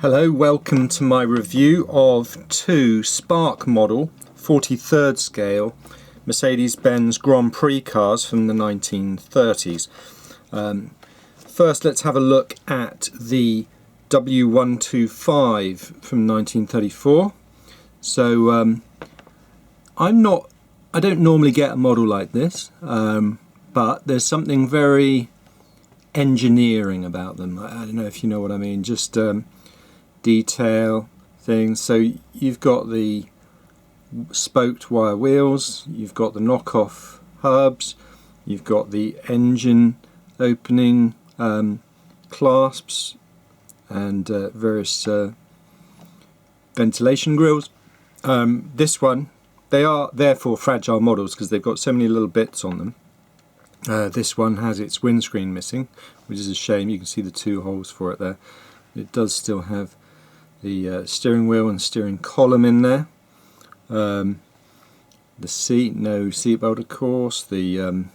Hello, welcome to my review of two Spark model 43rd scale Mercedes-Benz Grand Prix cars from the 1930s. First let's have a look at the W125 from 1934. So I don't normally get a model like this, but there's something very engineering about them. I don't know if you know what I mean, just detail things. So you've got the spoked wire wheels, you've got the knockoff hubs, you've got the engine opening clasps and various ventilation grills. This one, they are therefore fragile models because they've got so many little bits on them. This one has its windscreen missing, which is a shame. You can see the two holes for it there. It does still have the steering wheel and steering column in there. The seat, no seatbelt of course. The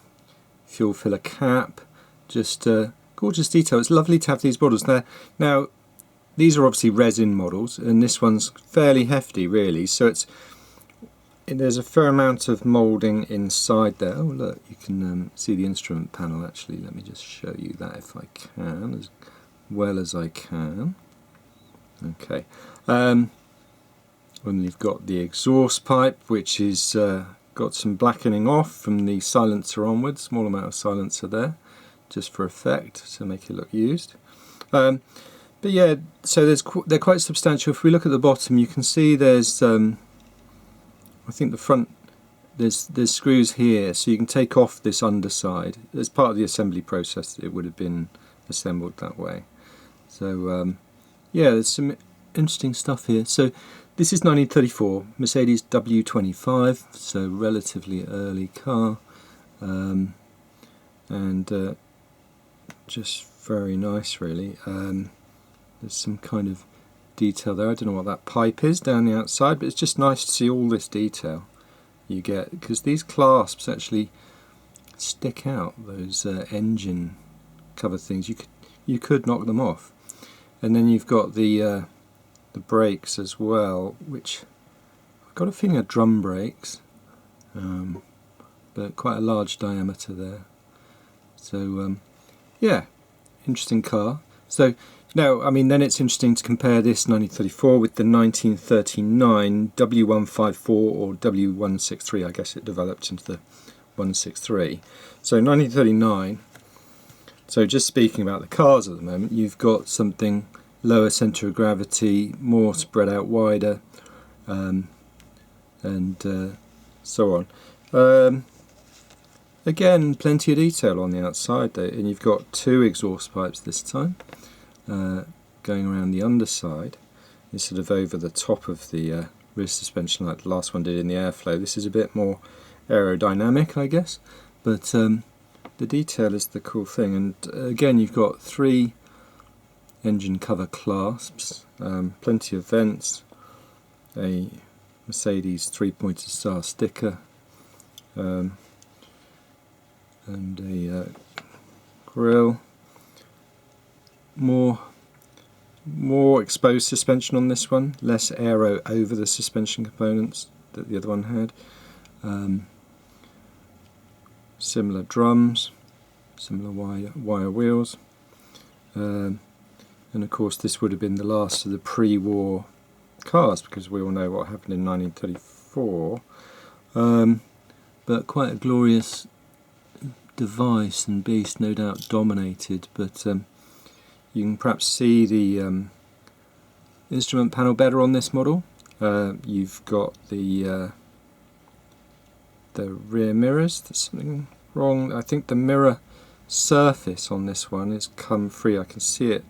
fuel filler cap, just gorgeous detail. It's lovely to have these models there. Now these are obviously resin models and this one's fairly hefty really, so there's a fair amount of moulding inside there. Oh look, you can see the instrument panel actually. Let me just show you that if I can, as well as I can. Okay, and you've got the exhaust pipe, which is got some blackening off from the silencer onwards, small amount of silencer there, just for effect, to make it look used. But yeah, so they're quite substantial. If we look at the bottom, you can see there's, I think the front, there's screws here, so you can take off this underside. As part of the assembly process, it would have been assembled that way. So yeah, there's some interesting stuff here. So this is 1934, Mercedes W25, so relatively early car, and just very nice really. There's some kind of detail there. I don't know what that pipe is down the outside, but it's just nice to see all this detail you get, because these clasps actually stick out, those engine cover things. You could knock them off. And then you've got the brakes as well, which I've got a feeling are drum brakes, but quite a large diameter there. So yeah, interesting car. So now, I mean, then it's interesting to compare this 1934 with the 1939 W154 or W163. I guess it developed into the 163. So 1939. So just speaking about the cars at the moment, you've got something lower centre of gravity, more spread out wider, and so on. Again, plenty of detail on the outside though, and you've got two exhaust pipes this time, going around the underside, instead of over the top of the rear suspension like the last one did in the airflow. This is a bit more aerodynamic, I guess, but the detail is the cool thing. And again, you've got three engine cover clasps, plenty of vents, a Mercedes three-pointed star sticker, and a grille. More exposed suspension on this one, less aero over the suspension components that the other one had. Similar drums, similar wire wheels, and of course this would have been the last of the pre-war cars, because we all know what happened in 1934, but quite a glorious device and beast, no doubt dominated, but you can perhaps see the instrument panel better on this model. You've got the rear mirrors. There's something wrong. I think the mirror surface on this one is come free. I can see it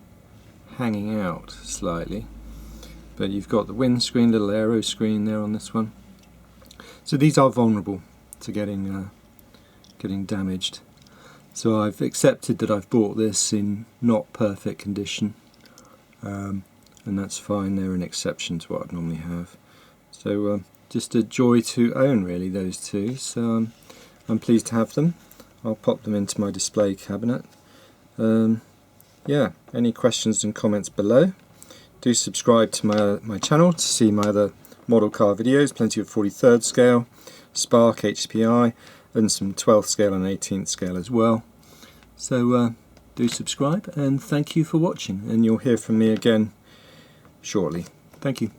hanging out slightly, but you've got the windscreen, little aero screen there on this one. So these are vulnerable to getting damaged. So I've accepted that I've bought this in not perfect condition, and that's fine. They're an exception to what I'd normally have. So just a joy to own really, those two. So I'm pleased to have them. I'll pop them into my display cabinet. Yeah, any questions and comments below. Do subscribe to my channel to see my other model car videos, plenty of 43rd scale, Spark, HPI, and some 12th scale and 18th scale as well. So do subscribe, and thank you for watching, and you'll hear from me again shortly. Thank you.